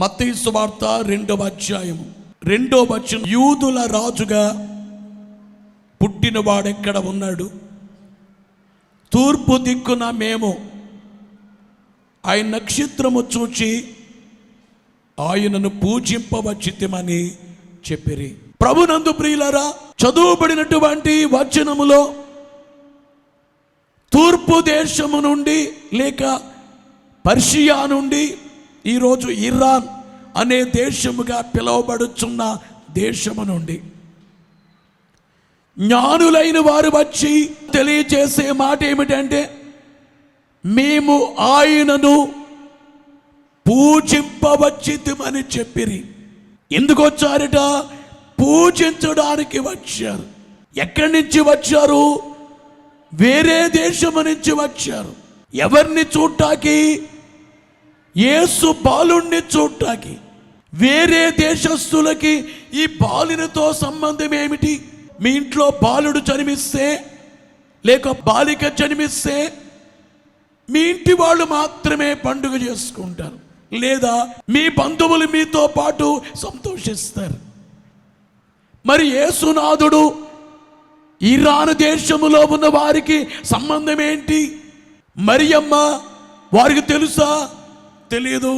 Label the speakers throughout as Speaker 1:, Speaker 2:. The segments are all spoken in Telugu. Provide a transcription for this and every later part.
Speaker 1: మత్తయి సువార్త 2వ అధ్యాయం 2వ వచనం, యూదుల రాజుగా పుట్టినవాడెక్కడ ఉన్నాడు? తూర్పు దిక్కున మేము ఆయన నక్షత్రము చూచి ఆయనను పూజింపవచ్చితిమని చెప్పిరి. ప్రభునందు ప్రియులారా, చదువుబడినటువంటి వచనములో తూర్పు దేశము నుండి లేక పర్షియా నుండి ఈరోజు ఇరాన్ అనే దేశముగా పిలువబడుచున్న దేశము నుండి జ్ఞానులైన వారు వచ్చి తెలియజేసే మాట ఏమిటంటే, మేము ఆయనను పూజింపవచ్చితిమని చెప్పిరి. ఎందుకు వచ్చారట? పూజించడానికి వచ్చారు. ఎక్కడి నుంచి వచ్చారు? వేరే దేశము నుంచి వచ్చారు. ఎవరిని చూడటానికి? యేసు బాలుణ్ణి చూడటానికి. వేరే దేశస్తులకి ఈ బాలునితో సంబంధం ఏమిటి? మీ ఇంట్లో బాలుడు జన్మిస్తే లేక బాలిక జన్మిస్తే మీ ఇంటి వాళ్ళు మాత్రమే పండుగ చేసుకుంటారు, లేదా మీ బంధువులు మీతో పాటు సంతోషిస్తారు. మరి యేసునాథుడు ఇరాన్ దేశములో ఉన్న వారికి సంబంధం ఏంటి? మరియమ్మ వారికి తెలుసా? తెలియదు.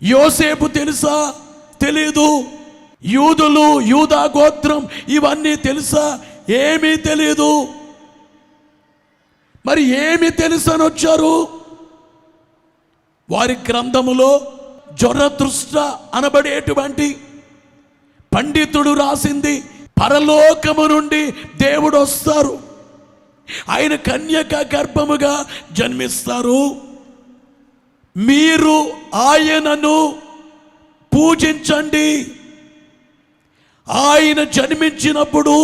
Speaker 1: యోసేపు తెలుసా? తెలియదు. యూదులు, యూదా గోత్రం ఇవన్నీ తెలుసా? ఏమీ తెలియదు. మరి ఏమి తెలుసని వచ్చారు? వారి గ్రంథములో జరతుష్ట్ర అనబడేటువంటి పండితుడు రాసింది, పరలోకము నుండి దేవుడు వస్తారు, ఆయన కన్యక గర్భముగా జన్మిస్తారు, మీరు ఆయనను పూజించండి. ఆయన జన్మించినప్పుడు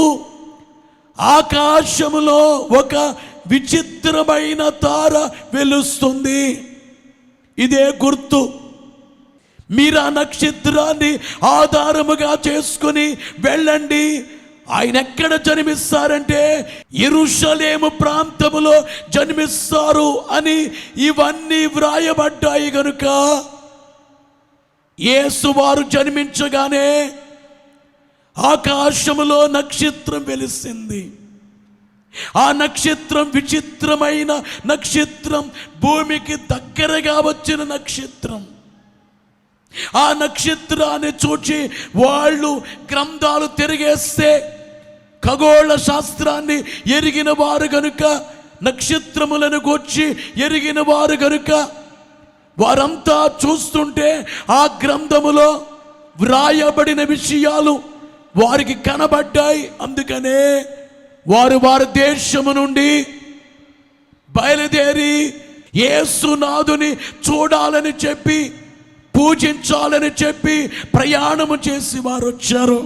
Speaker 1: ఆకాశములో ఒక విచిత్రమైన తార వెలుస్తుంది. ఇదే గుర్తు. మీరు ఆ నక్షత్రాన్ని ఆధారముగా చేసుకుని వెళ్ళండి. ఆయన ఎక్కడ జన్మిస్తారంటే యెరూషలేము ప్రాంతములో జన్మిస్తారు అని ఇవన్నీ వ్రాయబడ్డాయి. గనుక యేసు వారు జన్మించగానే ఆకాశములో నక్షత్రం వెలిసింది. ఆ నక్షత్రం విచిత్రమైన నక్షత్రం, భూమికి దగ్గరగా వచ్చిన నక్షత్రం. ఆ నక్షత్రాన్ని చూచి వాళ్ళు గ్రంథాలు తిరిగేస్తే, ఖగోళ శాస్త్రాన్ని ఎరిగిన వారు గనుక, నక్షత్రములను గూర్చి ఎరిగిన వారు గనుక వారంతా చూస్తుంటే ఆ గ్రంథములో వ్రాయబడిన విషయాలు వారికి కనబడ్డాయి. అందుకనే వారు వారి దేశము నుండి బయలుదేరి యేసునాథుని చూడాలని చెప్పి, పూజించాలని చెప్పి ప్రయాణము చేసి వారు వచ్చారు.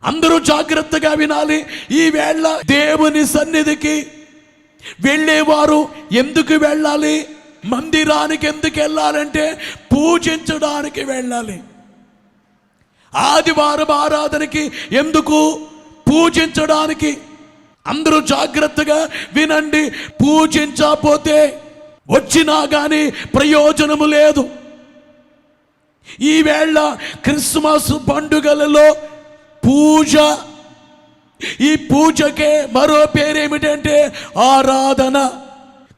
Speaker 1: అందరూ జాగ్రత్తగా వినాలి. ఈ వేళ దేవుని సన్నిధికి వెళ్ళేవారు ఎందుకు వెళ్ళాలి? మందిరానికి ఎందుకు వెళ్ళాలంటే పూజించడానికి వెళ్ళాలి. ఆదివారం ఆరాధనకి ఎందుకు? పూజించడానికి. అందరూ జాగ్రత్తగా వినండి. పూజించకపోతే వచ్చినా కానీ ప్రయోజనము లేదు. ఈవేళ క్రిస్మస్ పండుగలలో పూజ, ఈ పూజకే మరో పేరేమిటంటే ఆరాధన.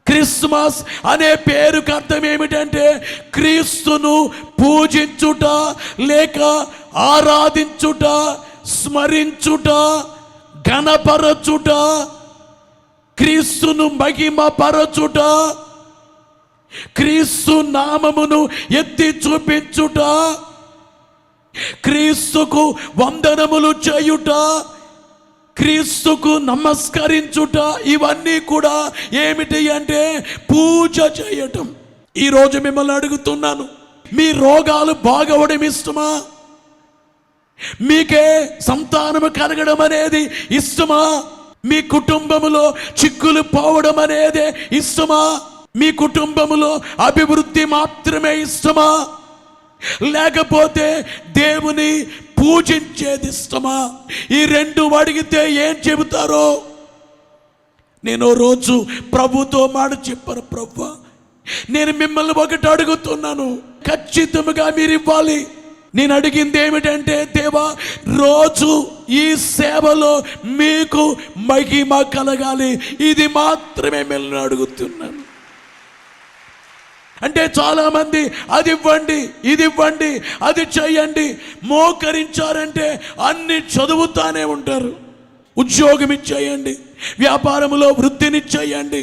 Speaker 1: క్రిస్మస్ అనే పేరుకి అర్థం ఏమిటంటే క్రీస్తును పూజించుట, లేక ఆరాధించుట, స్మరించుట, ఘనపరచుట, క్రీస్తును మహిమపరచుట, క్రీస్తు నామమును ఎత్తి చూపించుట, క్రీస్తుకు వందనములు చేయుట, క్రీస్తుకు నమస్కరించుట, ఇవన్నీ కూడా ఏమిటి అంటే పూజ చేయటం. ఈరోజు మిమ్మల్ని అడుగుతున్నాను, మీ రోగాలు బాగవడం ఇష్టమా? మీకే సంతానము కలగడం అనేది ఇష్టమా? మీ కుటుంబములో చిక్కులు పోవడం అనేది ఇష్టమా? మీ కుటుంబములో అభివృద్ధి మాత్రమే ఇష్టమా? లేకపోతే దేవుని పూజించేది ఇష్టమా? ఈ రెండు అడిగితే ఏం చెబుతారో? నేను రోజు ప్రభుతో మాట చెప్పాను, ప్రభువా నేను మిమ్మల్ని ఒకటి అడుగుతున్నాను, ఖచ్చితంగా మీరు ఇవ్వాలి. నేను అడిగింది ఏమిటంటే, దేవా రోజు ఈ సేవలో మీకు మహిమ కలగాలి, ఇది మాత్రమే మిమ్మల్ని అడుగుతున్నాను. అంటే చాలామంది అది ఇవ్వండి, ఇది ఇవ్వండి, అది చేయండి, మోకరించారంటే అన్ని చదువుతానే ఉంటారు. ఉద్యోగం ఇచ్చేయండి, వ్యాపారంలో వృద్ధినిచ్చేయండి,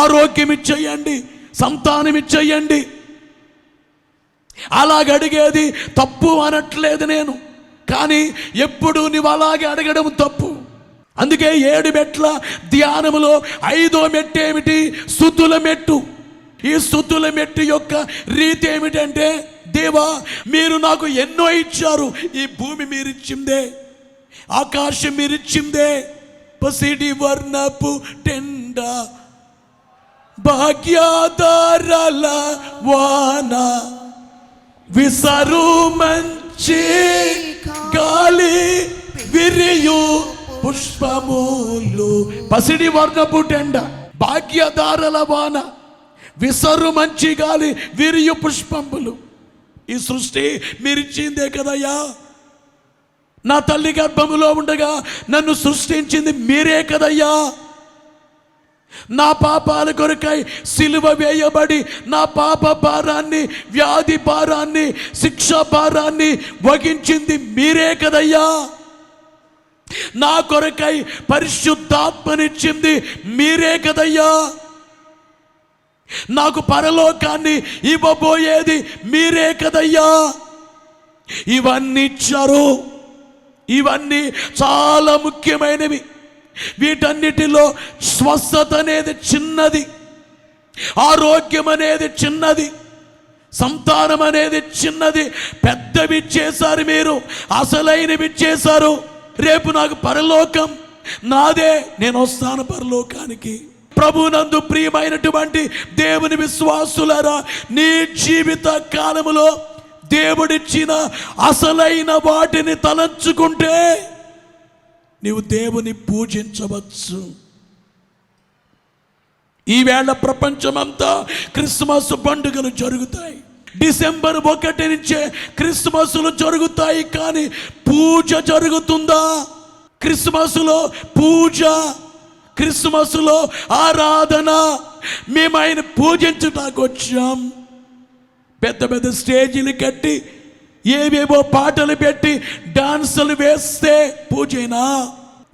Speaker 1: ఆరోగ్యం ఇచ్చేయండి, సంతానం ఇచ్చేయండి. అలాగ అడిగేది తప్పు అనట్లేదు నేను, కానీ ఎప్పుడు నువ్వు అలాగే అడగడం తప్పు. అందుకే 7 మెట్ల ధ్యానములో 5వ మెట్టు ఏమిటి? స్తుతుల మెట్టు. ఈ స్తుతుల మెట్టు యొక్క రీతి ఏమిటంటే, దేవా మీరు నాకు ఎన్నో ఇచ్చారు. ఈ భూమి మీరిచ్చిందే, ఆకాశం మీరిచ్చిందే, పసిడి వర్ణపు టెండ, భాగ్యాధారాల వాన, విసరు మంచి గాలి, విరియు పుష్పములు. పసిడి వర్ణపు టెండ, భాగ్యధారల వాన, విసరు మంచి గాలి, విరియు పుష్పములు. ఈ సృష్టి మీరిచ్చిందే కదయ్యా. నా తల్లి గర్భములో ఉండగా నన్ను సృష్టించింది మీరే కదయ్యా. నా పాపాల కొరకై సిలువ వేయబడి నా పాప భారాన్ని, వ్యాధి భారాన్ని, శిక్ష భారాన్ని వహించింది మీరే కదయ్యా. నా కొరకై పరిశుద్ధాత్మనిచ్చింది మీరే కదయ్యా. నాకు పరలోకాన్ని ఇవ్వబోయేది మీరే కదయ్యా. ఇవన్నీ ఇచ్చారు. ఇవన్నీ చాలా ముఖ్యమైనవి. వీటన్నిటిలో స్వస్థత అనేది చిన్నది, ఆరోగ్యం అనేది చిన్నది, సంతానం అనేది చిన్నది. పెద్దవి ఇచ్చేశారు మీరు, అసలైనవి ఇచ్చేశారు. రేపు నాకు పరలోకం నాదే, నేను వస్తాను పరలోకానికి. ప్రభునందు ప్రియమైనటువంటి దేవుని విశ్వాసులారా, నీ జీవిత కాలములో దేవుడిచ్చిన అసలైన వాటిని తలంచుకుంటే నీవు దేవుని పూజించవచ్చు. ఈవేళ ప్రపంచమంతా క్రిస్మస్ పండుగలు జరుగుతాయి. డిసెంబర్ 1 నుంచే క్రిస్మస్లు జరుగుతాయి, కానీ పూజ జరుగుతుందా? క్రిస్మస్లో పూజ, క్రిస్మస్లో ఆరాధన. మేము ఆయన పూజించడానికి వచ్చాం. పెద్ద పెద్ద స్టేజీలు కట్టి ఏవేవో పాటలు పెట్టి డాన్సులు వేస్తే పూజేనా?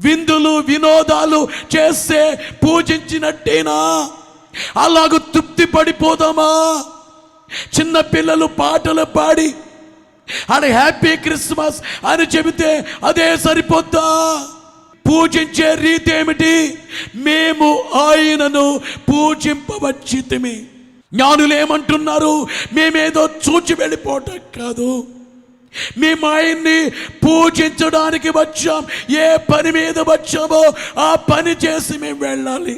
Speaker 1: విందులు వినోదాలు చేస్తే పూజించినట్టేనా? అలాగ తృప్తి పడిపోదామా? చిన్న పిల్లలు పాటలు పాడి ఆడ హ్యాపీ క్రిస్మస్ అని చెబితే అదే సరిపోద్దా? పూజించే రీతి ఏమిటి? మేము ఆయనను పూజింపవచ్చితిమి. జ్ఞానులు ఏమంటున్నారు? మేమేదో చూచి వెళ్ళిపోవటం కాదు, మేము ఆయన్ని పూజించడానికి వచ్చాం. ఏ పని మీద వచ్చామో ఆ పని చేసి మేము వెళ్ళాలి.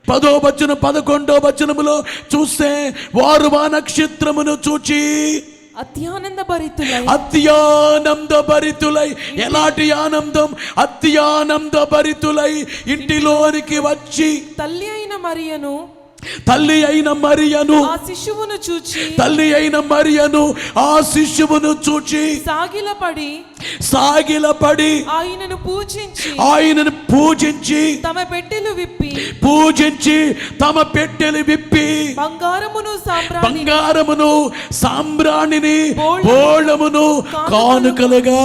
Speaker 1: 10వ వచనం 11వ వచనములో చూస్తే, వారు ఆ నక్షత్రమును చూచి అత్యానంద భరితులై. ఎలాంటి ఆనందం? అత్యానంద భరితులై ఇంటిలోనికి వచ్చి తల్లి అయిన మరియను ఆ శిశువును చూచి సాగిలపడి ఆయనను పూజించి తమ పెట్టెలు విప్పి బంగారమును సాంబ్రాణిని బోళమును కానుకలుగా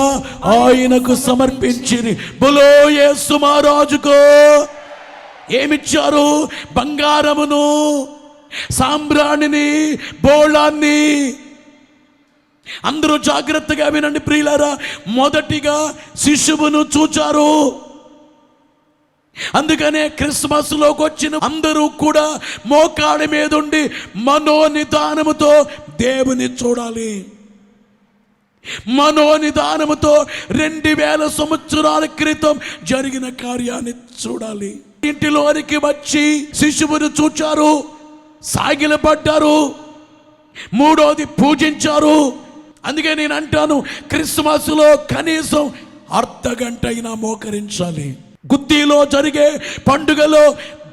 Speaker 1: ఆయనకు సమర్పించిరి. బోలో యేసు మహారాజుకో. ఏమిచ్చారు? బంగారమును, సాంబ్రాణిని, బోళాన్ని. అందరూ జాగ్రత్తగా వినండి ప్రియులారా. మొదటిగా శిశువును చూచారు. అందుకనే క్రిస్మస్ లోకి వచ్చిన అందరూ కూడా మోకాళ్ళ మీద ఉండి మనోనిదానముతో దేవుని చూడాలి. మనోనిదానముతో 2000 సంవత్సరాల క్రితం జరిగిన కార్యాన్ని చూడాలి. ఇంటిలోనికి వచ్చి శిశువును చూచారు, సాగిలపడ్డారు. మూడోది పూజించారు. అందుకే నేను అంటాను, క్రిస్మస్లో కనీసం అర్ధగంట అయినా మోకరించాలి. గుత్తిలో జరిగే పండుగలో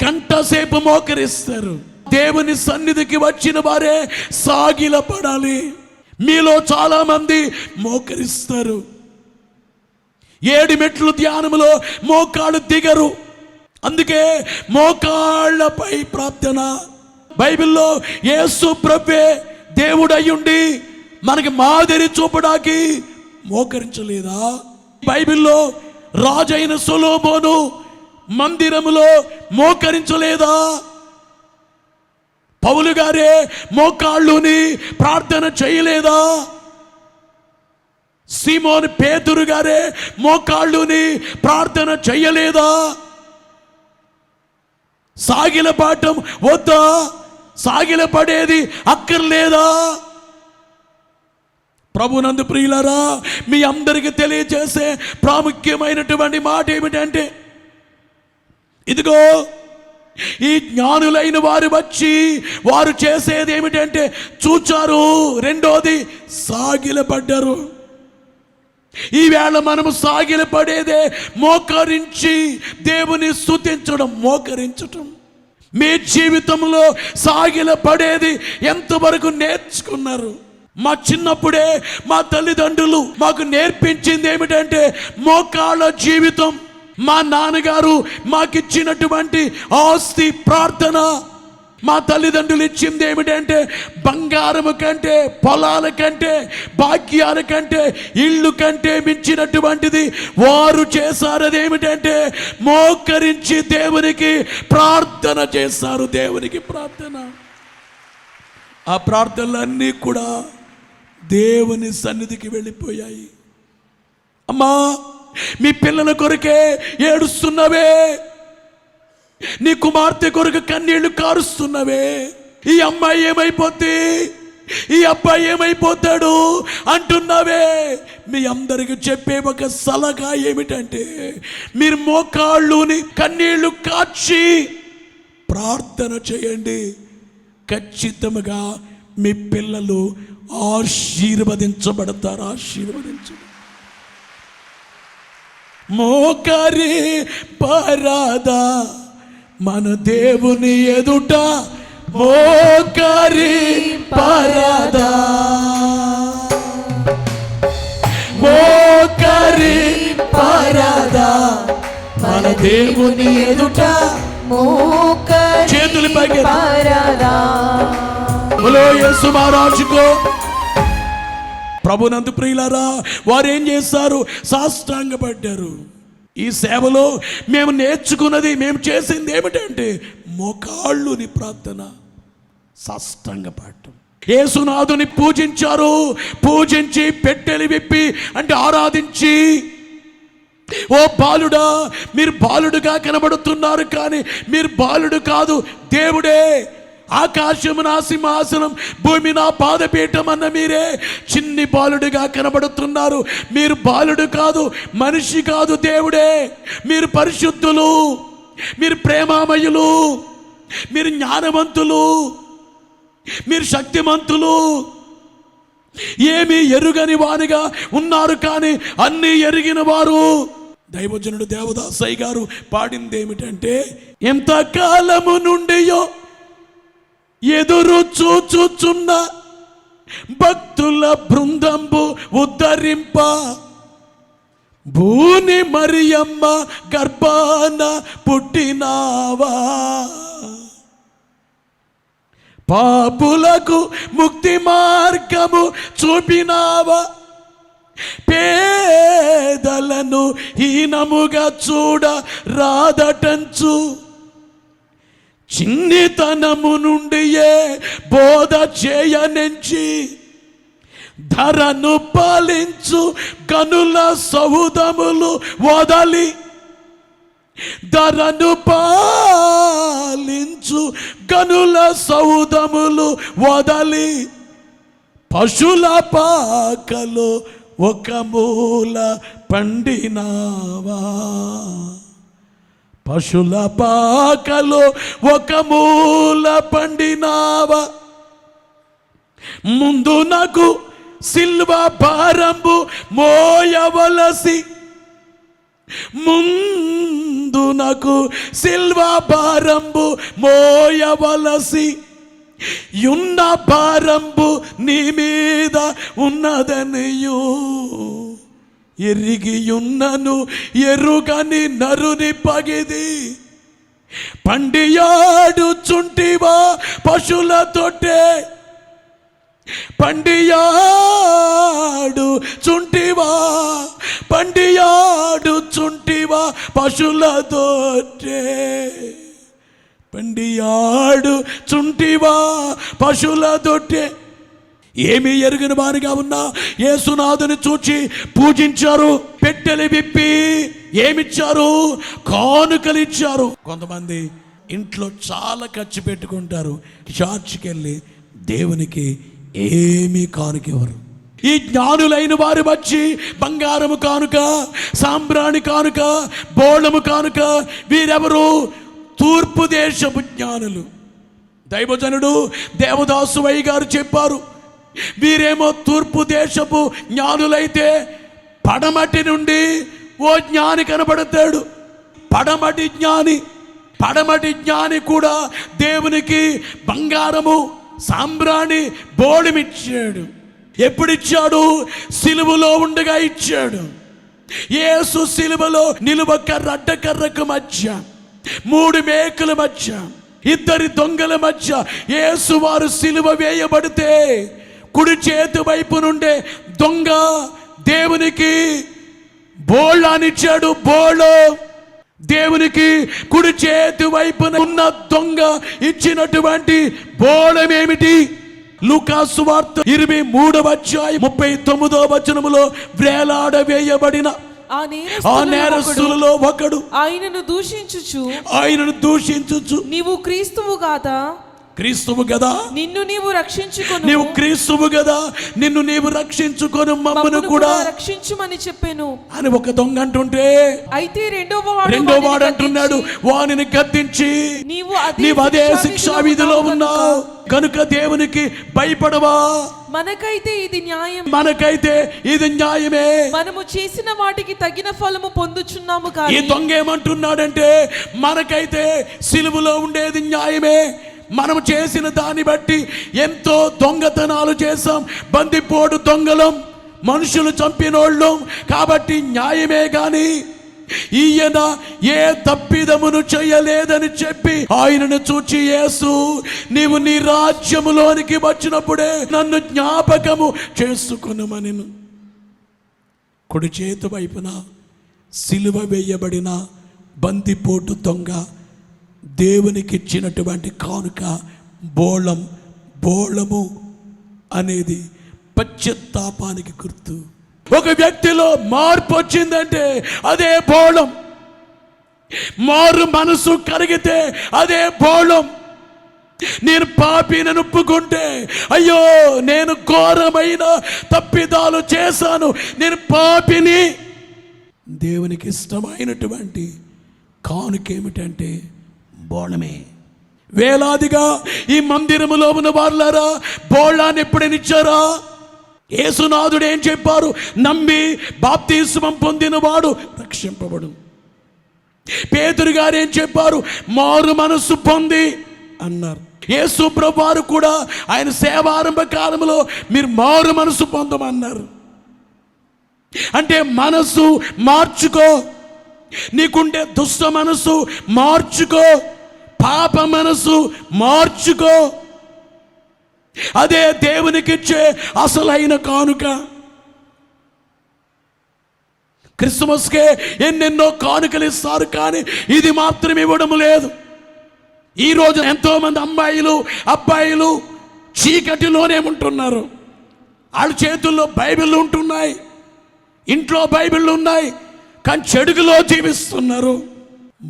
Speaker 1: గంట సేపు మోకరిస్తారు. దేవుని సన్నిధికి వచ్చిన వారే సాగిలపడాలి. మీలో చాలా మంది మోకరిస్తారు, 7 మెట్లు ధ్యానములో మోకాళ్ళు దిగరు. అందుకే మోకాళ్ళపై ప్రార్థన. బైబిల్లో యేసు ప్రభువే దేవుడయ్యుండి మనకి మాదిరి చూపడానికి మోకరించలేదా? బైబిల్లో రాజైన సొలొమోను మందిరములో మోకరించలేదా? పౌలు గారే మోకాళ్ళుని ప్రార్థన చేయలేదా? సీమోను పేతురు గారే మోకాళ్ళుని ప్రార్థన చేయలేదా? సాగిలపాటం వద్దా? సాగిలపడేది అక్కర్లేదా? ప్రభునందు ప్రియులారా, మీ అందరికీ తెలియజేసే ప్రాముఖ్యమైనటువంటి మాట ఏమిటంటే, ఇదిగో ఈ జ్ఞానులైన వారు వచ్చి వారు చేసేది ఏమిటంటే చూచారు, రెండోది సాగిలపడ్డారు. ఈవేళ మనము సాగిలపడేదే మోకరించి దేవుని స్తుతించడం, మోకరించటం. మీ జీవితంలో సాగిలపడేది ఎంతవరకు నేర్చుకున్నారు? మా చిన్నప్పుడే మా తల్లిదండ్రులు మాకు నేర్పించింది ఏమిటంటే మోకాళ్ళ జీవితం. మా నాన్నగారు మాకిచ్చినటువంటి ఆస్తి ప్రార్థన. మా తల్లిదండ్రులు ఇచ్చింది ఏమిటంటే బంగారము కంటే, పొలాల కంటే, భాగ్యాల కంటే, ఇళ్ళు కంటే మించినటువంటిది వారు చేశారు. అదేమిటంటే మోకరించి దేవునికి ప్రార్థన చేశారు. దేవునికి ప్రార్థన. ఆ ప్రార్థనలన్నీ కూడా దేవుని సన్నిధికి వెళ్ళిపోయాయి. అమ్మా, మీ పిల్లల కొరకే ఏడుస్తున్నవే, నీ కుమార్తె కొరకు కన్నీళ్లు కారుస్తున్నవే. ఈ అమ్మాయి ఏమైపోద్ది, ఈ అబ్బాయి ఏమైపోతాడు అంటున్నావే. మీ అందరికి చెప్పే ఒక సలహా ఏమిటంటే, మీరు మోకాళ్ళుని కన్నీళ్లు కార్చి ప్రార్థన చేయండి. ఖచ్చితంగా మీ పిల్లలు ఆశీర్వదించబడతారు. ఆశీర్వదించబడతారు. మోకరి పరాదా మన దేవుని ఎదుట, మోకరి పరాదా, మోకరి పరాదా మన దేవుని ఎదుట, చేతులు పైకి బోలో యేసు మహారాజుకో. ప్రభునందు ప్రియులారా, వారు ఏం చేశారు? సాష్టాంగపడ్డారు. ఈ సేవలో మేము నేర్చుకున్నది, మేము చేసింది ఏమిటంటే మోకాళ్ళుని ప్రార్థన, సాష్టాంగపడటం. యేసునాథుని పూజించారు. పూజించి పెట్టెలు విప్పి అంటే ఆరాధించి, ఓ బాలుడా, మీరు బాలుడుగా కనబడుతున్నారు, కానీ మీరు బాలుడు కాదు, దేవుడే. ఆకాశము నా సింహాసనం, భూమి నా పాదపీఠం అన్న మీరే చిన్ని బాలుడుగా కనబడుతున్నారు. మీరు బాలుడు కాదు, మనిషి కాదు, దేవుడే. మీరు పరిశుద్ధులు, మీరు ప్రేమామయులు, మీరు జ్ఞానవంతులు, మీరు శక్తిమంతులు. ఏమీ ఎరుగని వారిగా ఉన్నారు, కానీ అన్నీ ఎరిగిన వారు. దైవజనుడు దేవదాసయ్య గారు పాడింది ఏమిటంటే, ఎంత కాలము నుండియో ఎదురు చూచుచున్న భక్తుల బృందంబు ఉద్ధరింప, భూని మరియమ్మ గర్భాన పుట్టినావా, పాపులకు ముక్తి మార్గము చూపినావా, పేదలను హీనముగా చూడ రాదటంచు, చిన్నితనము నుండియే బోధ చేయనించి, ధరను పాలించు గనుల సౌదములు వదలి, ధరను పాలించు గనుల సౌదములు వదలి, పశుల పాకలో ఒక మూల పండినావా, పశుల పాకలో ఒక మూల పండినావా, ముందు నాకు సిల్వ భారంబు మోయవలసి, ముందు నాకు సిల్వ భారంబు మోయవలసి, ఉన్న భారంబు నీ మీద ఉన్నదనియు ఎరిగియున్నను ఎరుగని నరుని పగిది పండియాడుచుంటివా పశులతోటే పండియాడుచుంటివా పశులతోటే పశులతోటే ఏమీ ఎరుగని వారిగా ఉన్న యేసునాథుని చూచి పూజించారు. పెట్టెలు విప్పి ఏమిచ్చారు? కానుకలు ఇచ్చారు. కొంతమంది ఇంట్లో చాలా ఖర్చు పెట్టుకుంటారు, చర్చికి వెళ్ళి దేవునికి ఏమీ కానుక ఇవ్వరు. ఈ జ్ఞానులైన వారు వచ్చి బంగారము కానుక, సాంబ్రాణి కానుక, బోళము కానుక. వీరెవరు? తూర్పు దేశపు జ్ఞానులు. దైవజనుడు దేవదాసువయ్య గారు చెప్పారు, వీరేమో తూర్పు దేశపు జ్ఞానులైతే పడమటి నుండి ఓ జ్ఞాని కనబడతాడు. పడమటి జ్ఞాని కూడా దేవునికి బంగారము, సాంబ్రాణి, బోళమిచ్చాడు. ఎప్పుడిచ్చాడు? సిలువలో ఉండగా ఇచ్చాడు. యేసు సిలువలో నిలువ కర్ర అడ్డకర్రకు మధ్య, 3 మేకుల మధ్య, 2 దొంగల మధ్య యేసు వారు సిలువ వేయబడితే కుడి చేతి వైపు నుండే దొంగ దేవునికి బోళానిచ్చాడు. దేవునికి కుడి చేతి వైపున ఉన్న దొంగ ఇచ్చినటువంటి బోళమేమిటి? లూకాసు వార్త 23వ అధ్యాయం 39వ వచనములో వేలాడవేయబడిన ఆ నేరస్తులలో ఒకడు
Speaker 2: ఆయనను దూషించుచు
Speaker 1: నీవు క్రీస్తువు కదా, నిన్ను నీవు రక్షించుకొని మమ్మను కూడా
Speaker 2: రక్షించుమని చెప్పాను
Speaker 1: అని ఒక దొంగ అంటుంటే,
Speaker 2: అయితే రెండో
Speaker 1: వాడు అంటున్నాడు, వానిని గద్దించి నీవు అదే శిక్షా విధిలో ఉన్నావు కనుక దేవునికి భయపడవా?
Speaker 2: మనకైతే ఇది న్యాయమే, మనము చేసిన వాటికి తగిన ఫలము పొందుచున్నాము. కానీ
Speaker 1: ఈ దొంగ ఏమంటున్నాడంటే, మనకైతే సిలువలో ఉండేది న్యాయమే, మనము చేసిన దాన్ని బట్టి ఎంతో దొంగతనాలు చేశాం, బందిపోటు దొంగలం, మనుషులు చంపినోళ్ళం, కాబట్టి న్యాయమే. గాని ఈయన ఏ తప్పిదమును చేయలేదని చెప్పి ఆయనను చూచి, యేసు నీవు నీ రాజ్యములోనికి వచ్చినప్పుడే నన్ను జ్ఞాపకము చేసుకొనుమనెను. కుడి చేతి వైపున సిలువ వేయబడిన బందిపోటు దొంగ దేవునికి ఇచ్చినటువంటి కానుక బోళము అనేది పశ్చాత్తాపానికి గుర్తు. ఒక వ్యక్తిలో మార్పు వచ్చిందంటే అదే బోళం. మారు మనసు కలిగితే అదే బోళం. నేను పాపిని ఒప్పుకుంటే, అయ్యో నేను ఘోరమైన తప్పిదాలు చేశాను, నేను పాపిని. దేవునికి ఇష్టమైనటువంటి కానుక ఏమిటంటే బోళమే. వేలాదిగా ఈ మందిరములో ఉన్న వాళ్ళారా బోళాన్ని ఎప్పుడైనా ఇచ్చారా? యేసునాథుడు ఏం చెప్పారు? నమ్మి బాప్తిస్మం పొందిన వాడు రక్షింపబడు. పేతురు గారు ఏం చెప్పారు? మారు మనసు పొంది అన్నారు. యేసు ప్రభువారు కూడా ఆయన సేవారంభ కాలంలో మీరు మారు మనసు పొందమన్నారు. అంటే మనసు మార్చుకో, నీకుండే దుష్ట మనసు మార్చుకో, పాప మనసు మార్చుకో. అదే దేవునికిచ్చే అసలైన కానుక. క్రిస్మస్కే ఎన్నెన్నో కానుకలు ఇస్తారు, కానీ ఇది మాత్రం ఇవ్వడం లేదు. ఈరోజు ఎంతోమంది అబ్బాయిలు చీకటిలోనే ఉంటున్నారు. వాళ్ళ చేతుల్లో బైబిల్ ఉంటున్నాయి, ఇంట్లో బైబిళ్ళు ఉన్నాయి, కానీ చెడుగులో జీవిస్తున్నారు.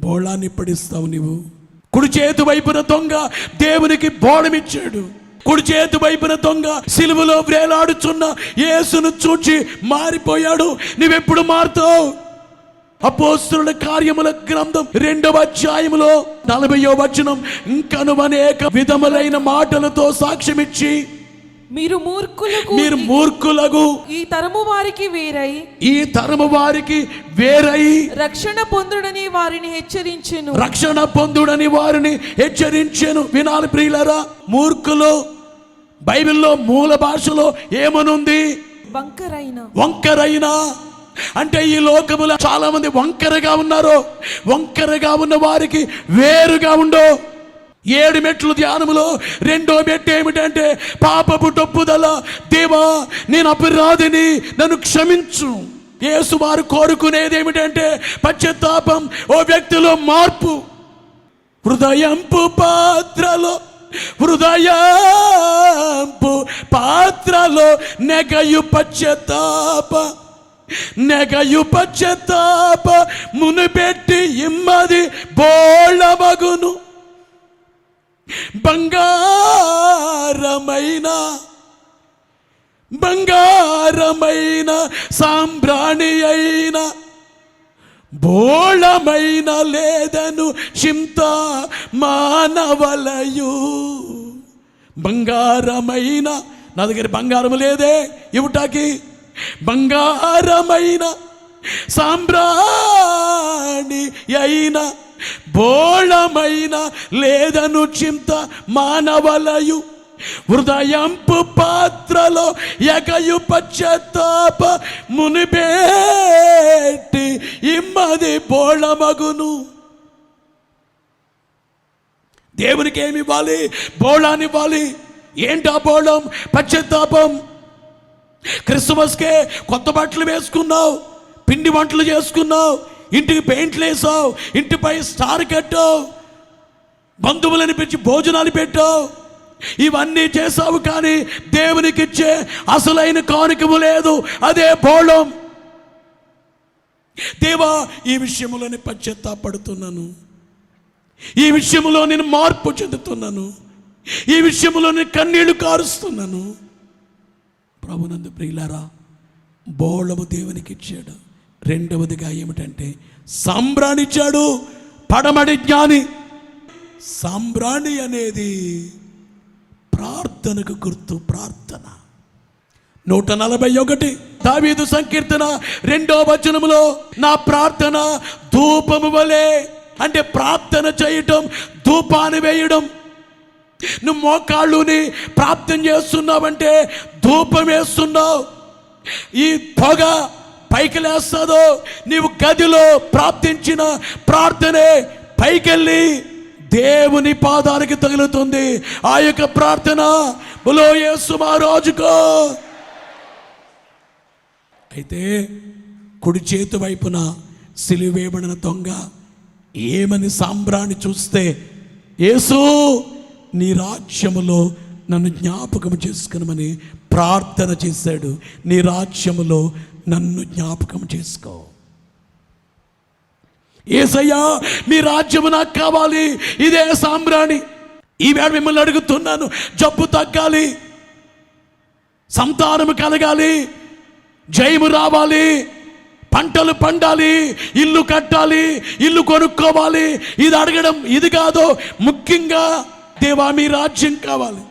Speaker 1: బోళాన్ని పడిస్తావు నీవు. కుడి చేతి వైపున దొంగ దేవునికి బోళమిచ్చాడు. కుడి చేతి వైపున దొంగ సిలువలో వేలాడుచున్న యేసును చూచి మారిపోయాడు. నువ్వెప్పుడు మారుతావు? అపోస్తలుల కార్యముల గ్రంథం 2వ అధ్యాయములో 40వ వచనం, ఇంకను అనేక విధములైన మాటలతో సాక్ష్యమిచ్చి
Speaker 2: మీరు
Speaker 1: మూర్ఖులకు
Speaker 2: ఈ తరము వారికి
Speaker 1: వేరై
Speaker 2: రక్షణ పొందుడని వారిని
Speaker 1: హెచ్చరించెను. వినాలి ప్రియులారా, మూర్ఖులు బైబిల్లో మూల భాషలో ఏమనుంది? వంకరైన. అంటే ఈ లోకములో చాలా మంది వంకరగా ఉన్నారు. వంకరగా ఉన్న వారికి వేరుగా ఉండో. 7 మెట్లు ధ్యానములో 2వ మెట్టు ఏమిటంటే పాపపు తప్పుదల. దేవా, నేను అపరాధిని, నన్ను క్షమించు. యేసు వారు కోరుకునేది ఏమిటంటే పశ్చాత్తాపం, ఓ వ్యక్తిలో మార్పు. హృదయంపు పాత్రలో నెగయు పశ్చాత్తాప మునుపెట్టి ఇమ్మది బోళమగును. బంగారమైన సాంబ్రాణి అయిన బోళమైన లేదను చింత మానవలయు. బంగారమైన, నా దగ్గర బంగారం లేదే ఇవుటాకి. బంగారమైన సాంబ్రాణి అయిన బోళమైన లేదను చింత మానవలయు. హృదయంపు పాత్రలో ఎగయు పశ్చాత్తాప మునిపెట్టి ఇమ్మది బోళమగును. దేవునికి ఏమి ఇవ్వాలి? బోళాన్ని ఇవ్వాలి. ఏంటా బోళం? పశ్చాత్తాపం. క్రిస్మస్కే కొత్త బట్టలు వేసుకున్నావు, పిండి వంటలు చేసుకున్నావు, ఇంటికి పెయింట్లు వేసావు, ఇంటిపై స్టార్ కట్టావు, బంధువులను పిలిచి భోజనాలు పెట్టావు, ఇవన్నీ చేసావు. కానీ దేవునికి ఇచ్చే అసలైన కానుకము లేదు. అదే బోళం. దేవా, ఈ విషయంలో నేను పశ్చాత్తాపడుతున్నాను, ఈ విషయంలో నేను మార్పు చెందుతున్నాను, ఈ విషయంలో నేను కన్నీళ్లు కారుస్తున్నాను. ప్రభునందు ప్రియులారా, బోళము దేవునికి ఇచ్చాడు. 2వదిగా ఏమిటంటే సాంబ్రాణి ఇచ్చాడు. పడమటి జ్ఞాని. సాంబ్రాణి అనేది ప్రార్థనకు గుర్తు. ప్రార్థన. 141 దావీదు సంకీర్తన 2వ వచనములో నా ప్రార్థన ధూపము వలె. అంటే ప్రార్థన చేయటం, ధూపాన్ని వేయడం. నువ్వు మోకాళ్ళుని ప్రార్థన చేస్తున్నావంటే ధూపం వేస్తున్నావు. ఈ పొగ పైకి లేస్తుందో, నీవు గదిలో ప్రార్థించిన ప్రార్థనే పైకెళ్ళి దేవుని పాదానికి తగులుతుంది. ఆ యొక్క ప్రార్థన బలో యేసు మహారాజుకో. అయితే కుడి చేతి వైపున సిలువేయబడిన దొంగ ఏమని సాంబ్రాణి చూస్తే, యేసు నీ రాజ్యములో నన్ను జ్ఞాపకం చేసుకునమని ప్రార్థన చేశాడు. నీ రాజ్యములో నన్ను జ్ఞాపకం చేసుకో. యేసయ్యా, మీ రాజ్యము నాకు కావాలి. ఇదే సాంబ్రాణి. ఈవేళ మిమ్మల్ని అడుగుతున్నాను, జబ్బు తగ్గాలి, సంతానము కలగాలి, జయము రావాలి, పంటలు పండాలి, ఇల్లు కట్టాలి, ఇల్లు కొనుక్కోవాలి. ఇది అడగడం ఇది కాదు. ముఖ్యంగా దేవా, మీ రాజ్యం కావాలి,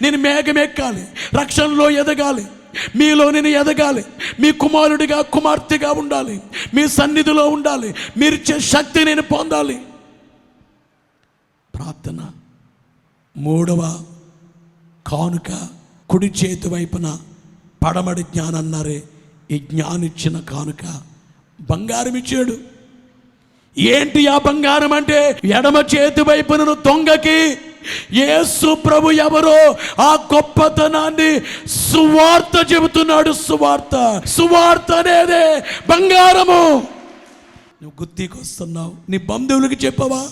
Speaker 1: నేను మేఘం ఎక్కాలి, రక్షణలో ఎదగాలి, మీలో నేను ఎదగాలి, మీ కుమారుడిగా కుమార్తెగా ఉండాలి, మీ సన్నిధిలో ఉండాలి, మీరిచ్చే శక్తి నేను పొందాలి. ప్రార్థన. 3వ కానుక కుడి చేతి వైపున పడమడి జ్ఞానం అన్నారే, ఈ జ్ఞానిచ్చిన కానుక బంగారం ఇచ్చాడు. ఏంటి ఆ బంగారం అంటే, ఎడమ చేతి వైపున దొంగకి యేసు ప్రభు ఎవరో ఆ గొప్పతనాన్ని సువార్త చెబుతున్నాడు. సువార్త అనేదే బంగారము. నువ్వు గుత్తికి వస్తున్నావు, నీ బంధువులకి చెప్పవా?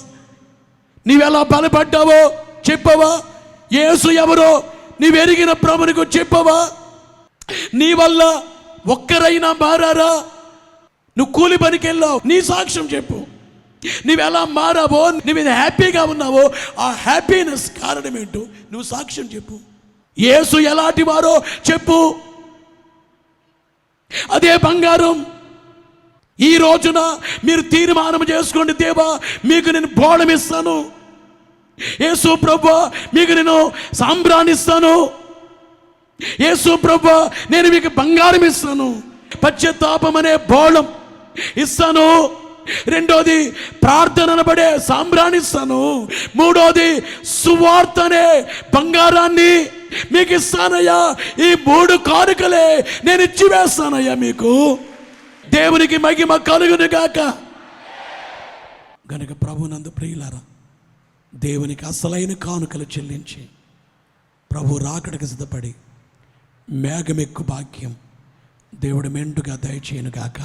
Speaker 1: నీవెలా బలపడ్డావో చెప్పవా? యేసు ఎవరో నీవెరిగిన ప్రభునికి చెప్పవా? నీ వల్ల ఒక్కరైనా మారారా? నువ్వు కూలి పనికి వెళ్ళావు, నీ సాక్ష్యం చెప్పు. నీవెలా మారావో, నువ్వు హ్యాపీగా ఉన్నావో, ఆ హ్యాపీనెస్ కారణం ఏంటో నువ్వు సాక్ష్యం చెప్పు. యేసు ఎలాంటి వారో చెప్పు. అదే బంగారం. ఈ రోజున మీరు తీర్మానం చేసుకోండి, దేవా మీకు నేను బోళం ఇస్తాను, యేసు ప్రభువా మీకు నేను సాంబ్రాణి ఇస్తాను, యేసు ప్రభువా, నేను మీకు బంగారం ఇస్తాను, పశ్చాత్తాపం అనే బోళం ఇస్తాను, రెండోది ప్రార్థన అనబడే సాంబ్రాణి ఇస్తాను, మూడోది సువార్త అనే బంగారాన్ని మీకు ఇస్తానయ్యా. ఈ 3 కానుకలే నేను ఇచ్చి వేస్తానయ్యా మీకు. దేవునికి మహిమ కలుగును గాక. గనుక ప్రభునందు ప్రియులారా, దేవునికి అసలైన కానుకలు చెల్లించి ప్రభు రాకడకు సిద్ధపడి మేఘమెక్కు భాగ్యం దేవుడు మెండుగా దయచేయను గాక.